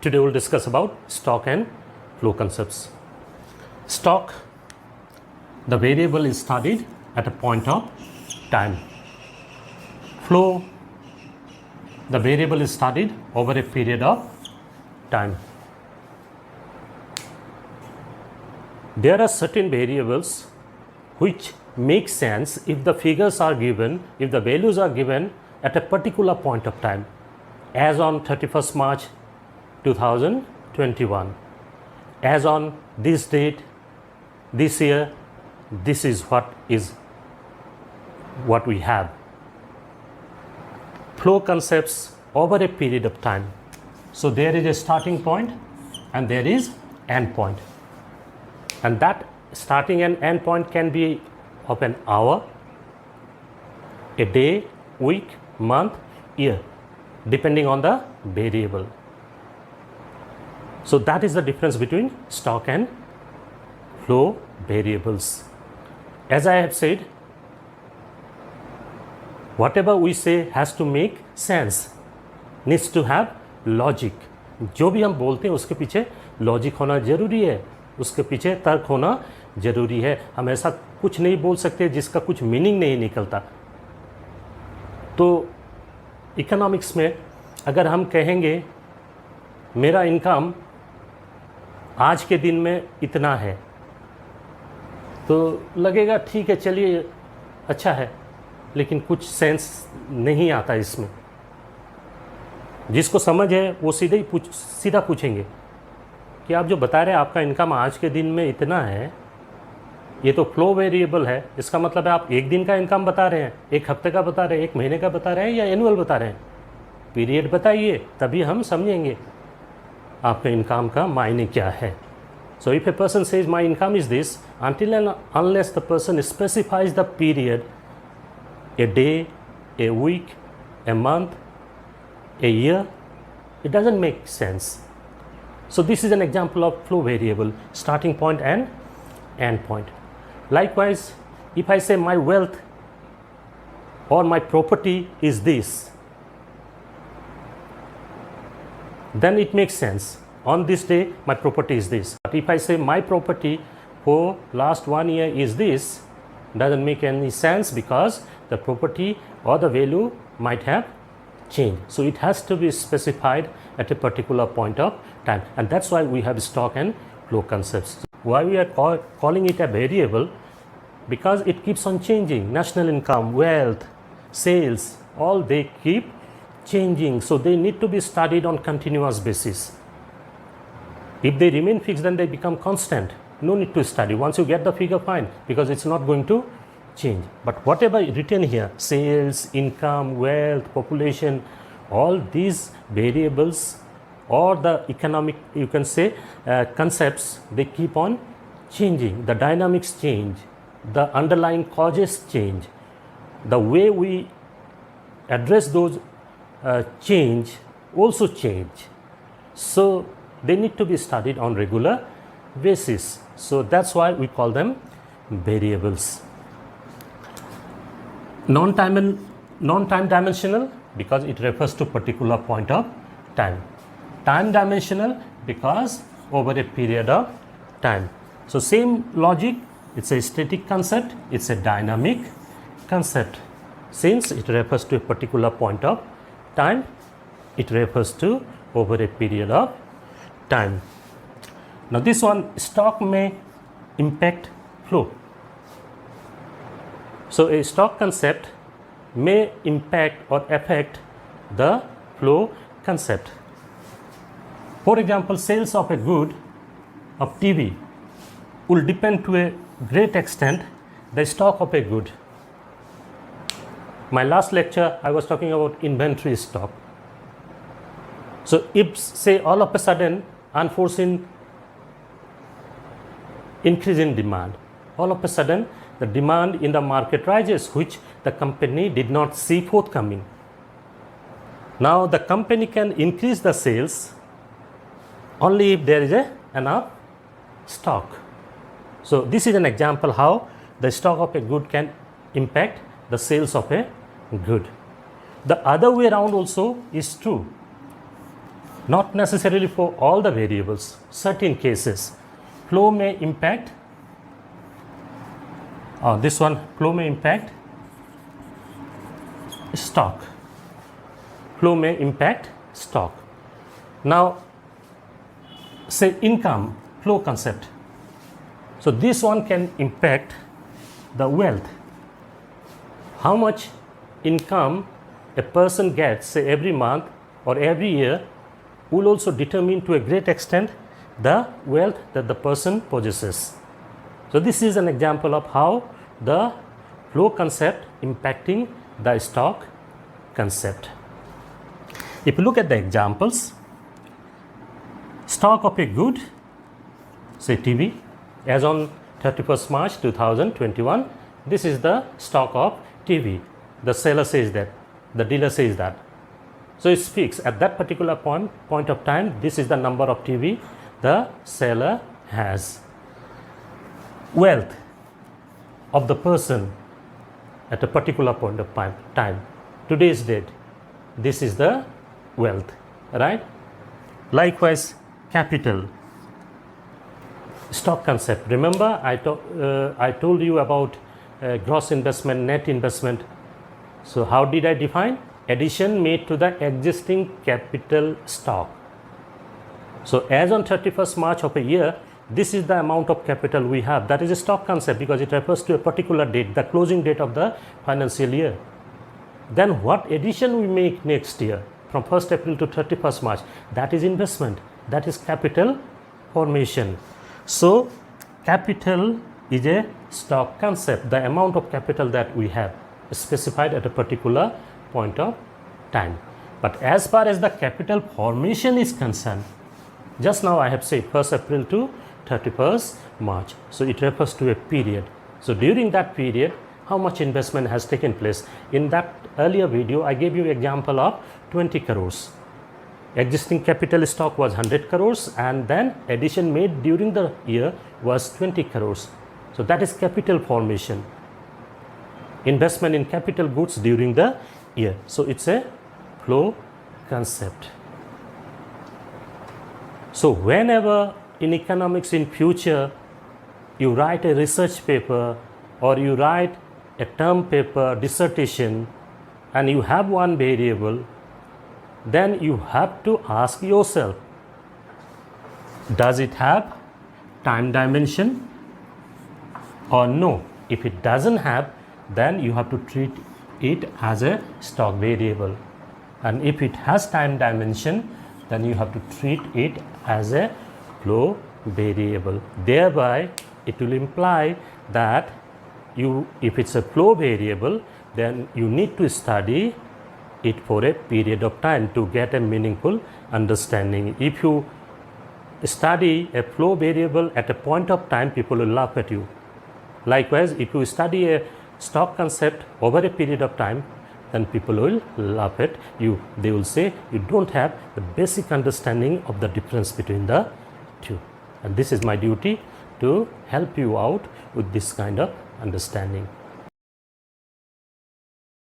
Today we'll discuss about stock and flow concepts. Stock, the variable is studied at a point of time. Flow, the variable is studied over a period of time. There are certain variables which make sense if the figures are given, if the values are given at a particular point of time, as on 31st March 2021, as on this date, this year, this is what we have. Flow concepts over a period of time. So there is a starting point and there is end point. And that starting and end point can be of an hour, a day, week, month, year, depending on the variable. So that is the difference between stock and flow variables. As I have said, whatever we say has to make sense, needs to have logic. जो भी हम बोलते हैं उसके पीछे logic होना ज़रूरी है, उसके पीछे तर्क होना ज़रूरी है. हम ऐसा कुछ नहीं बोल सकते जिसका कुछ मीनिंग नहीं निकलता. तो इकोनॉमिक्स में अगर हम कहेंगे मेरा इनकम आज के दिन में इतना है, तो लगेगा ठीक है, चलिए अच्छा है, लेकिन कुछ सेंस नहीं आता इसमें. जिसको समझ है वो सीधा पूछेंगे कि आप जो बता रहे हैं आपका इनकम आज के दिन में इतना है, ये तो फ्लो वेरिएबल है. इसका मतलब है आप एक दिन का इनकम बता रहे हैं, एक हफ्ते का बता रहे हैं, एक महीने का बता रहे हैं या एनुअल बता रहे हैं. पीरियड बताइए, तभी हम समझेंगे आपके इनकम का मायने क्या है. So if a person says my income is this, until and unless the person specifies the period, a day, a week, a month, a year, it doesn't make sense. So this is an example of flow variable, starting point and end point. Likewise, if I say my wealth or my property is this, then it makes sense. On this day, my property is this. But if I say my property for last 1 year is this, doesn't make any sense because the property or the value might have changed. So it has to be specified at a particular point of time. And that's why we have stock and flow concepts. Why we are calling it a variable? Because it keeps on changing. National income, wealth, sales, all they keep changing. So they need to be studied on continuous basis. If they remain fixed, then they become constant. No need to study. Once you get the figure, fine, because it's not going to change. But whatever written here, sales, income, wealth, population, all these variables or the economic, you can say, concepts, they keep on changing. The dynamics change. The underlying causes change. The way we address those change also change. So they need to be studied on regular basis. So that's why we call them variables. Non-time dimensional because it refers to particular point of time. Time dimensional because over a period of time. So same logic, it's a static concept, it's a dynamic concept. Since it refers to a particular point of time, it refers to over a period of time. Now this one, stock may impact flow. So a stock concept may impact or affect the flow concept. For example, sales of a good of TV will depend to a great extent the stock of a good. My last lecture I was talking about inventory stock. So if say all of a sudden unforeseen increase in demand, all of a sudden the demand in the market rises, which the company did not see forthcoming. Now the company can increase the sales only if there is enough stock. So this is an example how the stock of a good can impact the sales of a good. The other way around also is true. Not necessarily for all the variables. Certain cases, flow may impact, this one, flow may impact stock. Flow may impact stock. Now, say income flow concept. So this one can impact the wealth. How much income a person gets, say every month or every year, will also determine to a great extent the wealth that the person possesses. So this is an example of how the flow concept impacting the stock concept. If you look at the examples, stock of a good, say TV, as on 31st March 2021, this is the stock of TV. The seller says that, the dealer says that. So it's fixed at that particular point of time. This is the number of TV the seller has. Wealth of the person at a particular point of time. Today's date, this is the wealth, right? Likewise, capital, stock concept. Remember, I told you about gross investment, net investment. So how did I define? Addition made to the existing capital stock. So as on 31st March of a year, this is the amount of capital we have. That is a stock concept because it refers to a particular date, the closing date of the financial year. Then what addition we make next year from 1st April to 31st March, that is investment, that is capital formation. So capital is a stock concept, the amount of capital that we have specified at a particular point of time. But as far as the capital formation is concerned, just now I have said 1st April to 31st March. So it refers to a period. So during that period, how much investment has taken place? In that earlier video, I gave you an example of 20 crores. Existing capital stock was 100 crores and then addition made during the year was 20 crores. So that is capital formation. Investment in capital goods during the year. So it's a flow concept. So whenever in economics in future you write a research paper or you write a term paper, dissertation, and you have one variable, then you have to ask yourself, does it have time dimension or no? If it doesn't have, then you have to treat it as a stock variable. And if it has time dimension, then you have to treat it as a flow variable. Thereby, it will imply that if it's a flow variable, then you need to study it for a period of time to get a meaningful understanding. If you study a flow variable at a point of time, people will laugh at you. Likewise, if you study a stock concept over a period of time, then people will laugh at you. They will say you don't have the basic understanding of the difference between the two. And this is my duty to help you out with this kind of understanding.